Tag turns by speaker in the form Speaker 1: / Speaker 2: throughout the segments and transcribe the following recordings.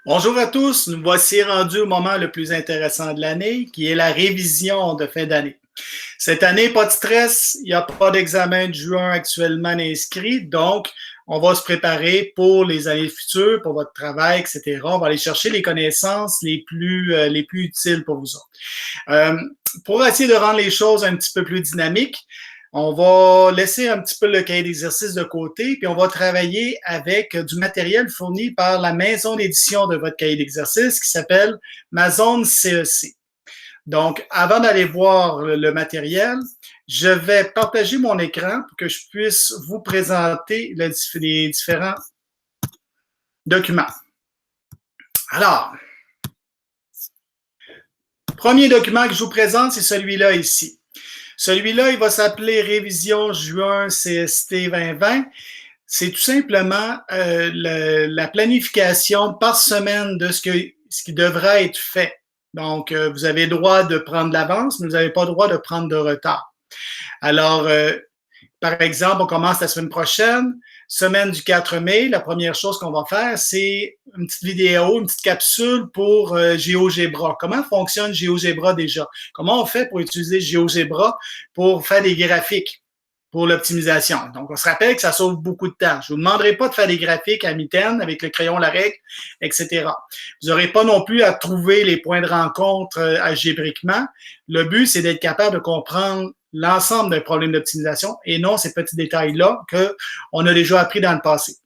Speaker 1: Bonjour à tous, nous voici rendus au moment le plus intéressant de l'année, qui est la révision de fin d'année. Cette année, pas de stress, il n'y a pas d'examen de juin actuellement inscrit, donc on va se préparer pour les années futures, pour votre travail, etc. On va aller chercher les connaissances les plus utiles pour vous autres. Pour essayer de rendre les choses un petit peu plus dynamiques, on va laisser un petit peu le cahier d'exercice de côté, puis on va travailler avec du matériel fourni par la maison d'édition de votre cahier d'exercice qui s'appelle Mazone CEC. Donc, avant d'aller voir le matériel, je vais partager mon écran pour que je puisse vous présenter les différents documents. Alors, premier document que je vous présente, c'est celui-là ici. Celui-là, il va s'appeler Révision juin CST 2020. C'est tout simplement la planification par semaine de ce qui devra être fait. Donc, vous avez le droit de prendre de l'avance, mais vous n'avez pas le droit de prendre de retard. Alors, par exemple, on commence la semaine prochaine, semaine du 4 mai. La première chose qu'on va faire, c'est une petite vidéo, une petite capsule pour GeoGebra. Comment fonctionne GeoGebra déjà? Comment on fait pour utiliser GeoGebra pour faire des graphiques pour l'optimisation? Donc, on se rappelle que ça sauve beaucoup de temps. Je ne vous demanderai pas de faire des graphiques à mitaine avec le crayon, la règle, etc. Vous n'aurez pas non plus à trouver les points de rencontre algébriquement. Le but, c'est d'être capable de comprendre l'ensemble d'un problème d'optimisation et non ces petits détails-là qu'on a déjà appris dans le passé.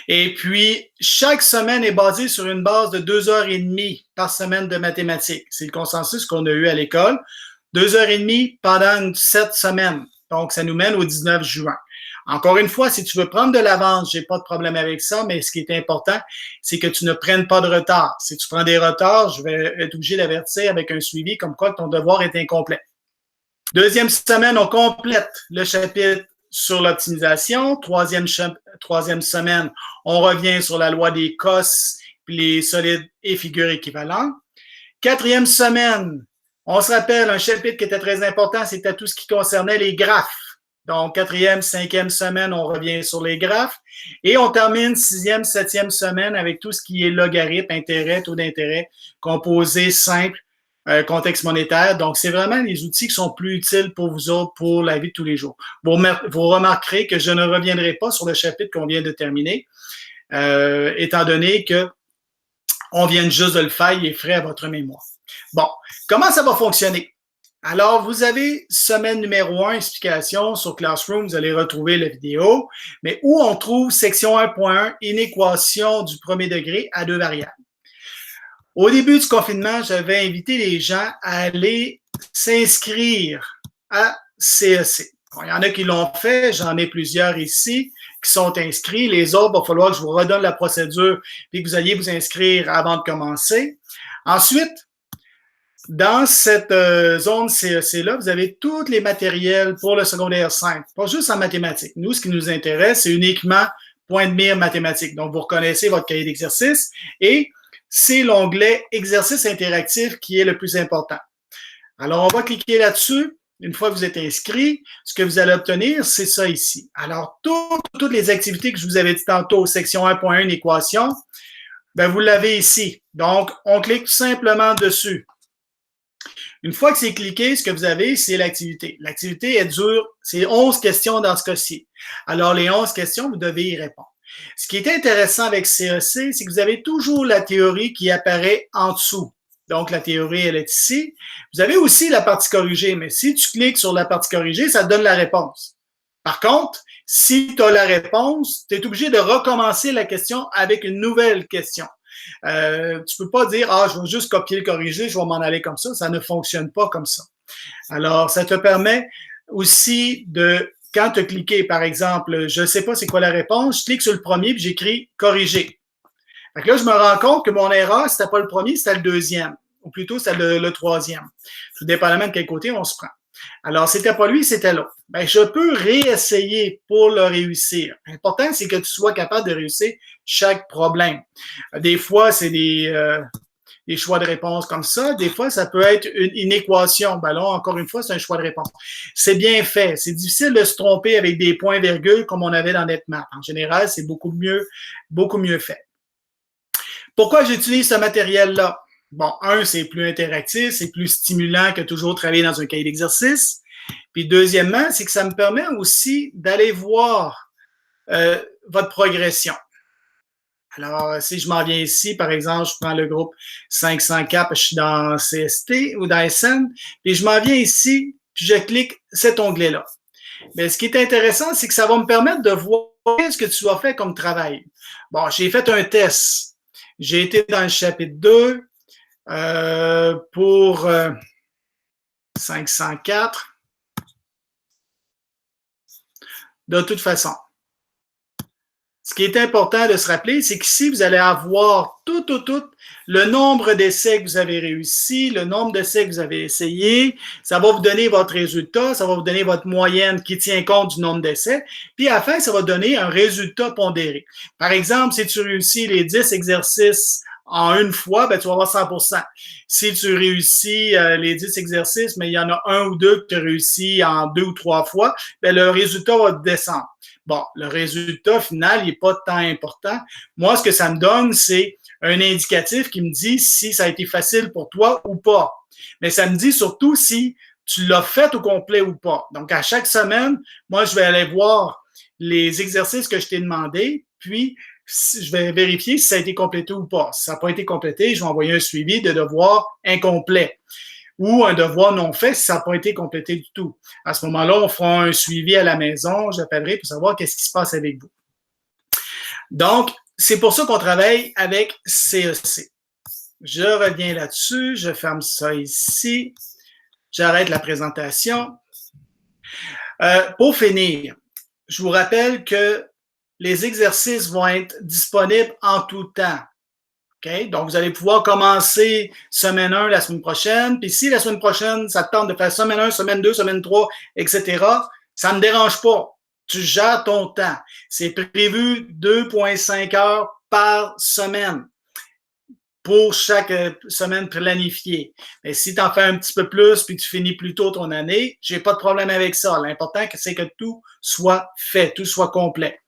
Speaker 1: Et puis, chaque semaine est basée sur une base de 2h30 par semaine de mathématiques. C'est le consensus qu'on a eu à l'école. 2h30 pendant 7 semaines. Donc, ça nous mène au 19 juin. Encore une fois, si tu veux prendre de l'avance, j'ai pas de problème avec ça, mais ce qui est important, c'est que tu ne prennes pas de retard. Si tu prends des retards, je vais être obligé d'avertir avec un suivi comme quoi ton devoir est incomplet. Deuxième semaine, on complète le chapitre sur l'optimisation. Troisième semaine, on revient sur la loi des COS, puis les solides et figures équivalentes. Quatrième semaine, on se rappelle un chapitre qui était très important, c'était tout ce qui concernait les graphes. Donc, quatrième, cinquième semaine, on revient sur les graphes. Et on termine sixième, septième semaine avec tout ce qui est logarithme, intérêt, taux d'intérêt, composé simple, contexte monétaire. Donc, c'est vraiment les outils qui sont plus utiles pour vous autres pour la vie de tous les jours. Vous remarquerez que je ne reviendrai pas sur le chapitre qu'on vient de terminer, étant donné que on vient juste de le faire, il est frais à votre mémoire. Bon, comment ça va fonctionner? Alors, vous avez semaine numéro 1, explication sur Classroom, vous allez retrouver la vidéo, mais où on trouve section 1.1, inéquation du premier degré à 2 variables. Au début du confinement, j'avais invité les gens à aller s'inscrire à CEC. Bon, il y en a qui l'ont fait, j'en ai plusieurs ici qui sont inscrits. Les autres, il va falloir que je vous redonne la procédure et que vous alliez vous inscrire avant de commencer. Ensuite, dans cette zone CEC-là, vous avez tous les matériels pour le secondaire 5, pas juste en mathématiques. Nous, ce qui nous intéresse, c'est uniquement point de mire mathématiques. Donc, vous reconnaissez votre cahier d'exercice et c'est l'onglet exercice interactif qui est le plus important. Alors, on va cliquer là-dessus. Une fois que vous êtes inscrit, ce que vous allez obtenir, c'est ça ici. Alors, toutes les activités que je vous avais dit tantôt, section 1.1, équation, ben, vous l'avez ici. Donc, on clique tout simplement dessus. Une fois que c'est cliqué, ce que vous avez, c'est l'activité. L'activité, elle dure, c'est 11 questions dans ce cas-ci. Alors, les 11 questions, vous devez y répondre. Ce qui est intéressant avec CEC, c'est que vous avez toujours la théorie qui apparaît en dessous. Donc, la théorie, elle est ici. Vous avez aussi la partie corrigée, mais si tu cliques sur la partie corrigée, ça te donne la réponse. Par contre, si tu as la réponse, tu es obligé de recommencer la question avec une nouvelle question. Tu peux pas dire, je vais juste copier le corriger, je vais m'en aller comme ça. Ça ne fonctionne pas comme ça. Alors, ça te permet aussi de, quand tu as cliqué, par exemple, je ne sais pas c'est quoi la réponse, je clique sur le premier puis j'écris corriger. Fait que là, je me rends compte que mon erreur, c'était pas le premier, c'était le deuxième. Ou plutôt, c'était le troisième. Tout dépendamment de quel côté on se prend. Alors, c'était pas lui, c'était l'autre. Ben, je peux réessayer pour le réussir. L'important, c'est que tu sois capable de réussir chaque problème. Des fois, c'est des choix de réponse comme ça. Des fois, ça peut être une équation. Ben là, encore une fois, c'est un choix de réponse. C'est bien fait. C'est difficile de se tromper avec des points-virgules comme on avait dans NetMap. En général, c'est beaucoup mieux fait. Pourquoi j'utilise ce matériel-là? Bon, c'est plus interactif, c'est plus stimulant que toujours travailler dans un cahier d'exercice. Puis deuxièmement, c'est que ça me permet aussi d'aller voir votre progression. Alors, si je m'en viens ici, par exemple, je prends le groupe 500K, je suis dans CST ou dans SN, puis je m'en viens ici, puis je clique cet onglet-là. Mais ce qui est intéressant, c'est que ça va me permettre de voir ce que tu as fait comme travail. Bon, j'ai fait un test. J'ai été dans le chapitre 2 pour 504. De toute façon, ce qui est important de se rappeler, c'est qu'ici, vous allez avoir tout le nombre d'essais que vous avez réussi, le nombre d'essais que vous avez essayé. Ça va vous donner votre résultat, ça va vous donner votre moyenne qui tient compte du nombre d'essais. Puis à la fin, ça va donner un résultat pondéré. Par exemple, si tu réussis les 10 exercices en une fois, ben, tu vas avoir 100%. Si tu réussis les 10 exercices, mais il y en a un ou deux que tu as réussi en 2 ou 3 fois, ben, le résultat va descendre. Bon, le résultat final, il n'est pas tant important. Moi, ce que ça me donne, c'est un indicatif qui me dit si ça a été facile pour toi ou pas. Mais ça me dit surtout si tu l'as fait au complet ou pas. Donc, à chaque semaine, moi, je vais aller voir les exercices que je t'ai demandé, puis je vais vérifier si ça a été complété ou pas. Si ça n'a pas été complété, je vais envoyer un suivi de devoir incomplet ou un devoir non fait si ça n'a pas été complété du tout. À ce moment-là, on fera un suivi à la maison, j'appellerai pour savoir qu'est-ce qui se passe avec vous. Donc, c'est pour ça qu'on travaille avec CEC. Je reviens là-dessus, je ferme ça ici, j'arrête la présentation. Pour finir, je vous rappelle que les exercices vont être disponibles en tout temps. Okay? Donc, vous allez pouvoir commencer semaine 1 la semaine prochaine. Puis si la semaine prochaine, ça te tente de faire semaine 1, semaine 2, semaine 3, etc., ça ne me dérange pas. Tu gères ton temps. C'est prévu 2,5 heures par semaine pour chaque semaine planifiée. Mais si tu en fais un petit peu plus puis tu finis plus tôt ton année, j'ai pas de problème avec ça. L'important, c'est que tout soit fait, tout soit complet.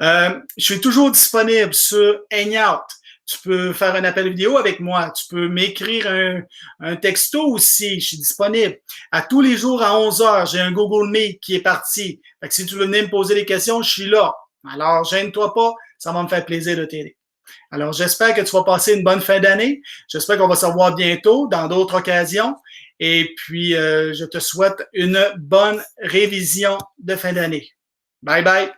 Speaker 1: Je suis toujours disponible sur Hangout. Tu peux faire un appel vidéo avec moi. Tu peux m'écrire un texto aussi. Je suis disponible. À tous les jours à 11 heures, j'ai un Google Meet qui est parti. Fait que si tu veux venir me poser des questions, je suis là. Alors, gêne-toi pas. Ça va me faire plaisir de t'aider. Alors, j'espère que tu vas passer une bonne fin d'année. J'espère qu'on va se revoir bientôt dans d'autres occasions. Et puis, je te souhaite une bonne révision de fin d'année. Bye bye.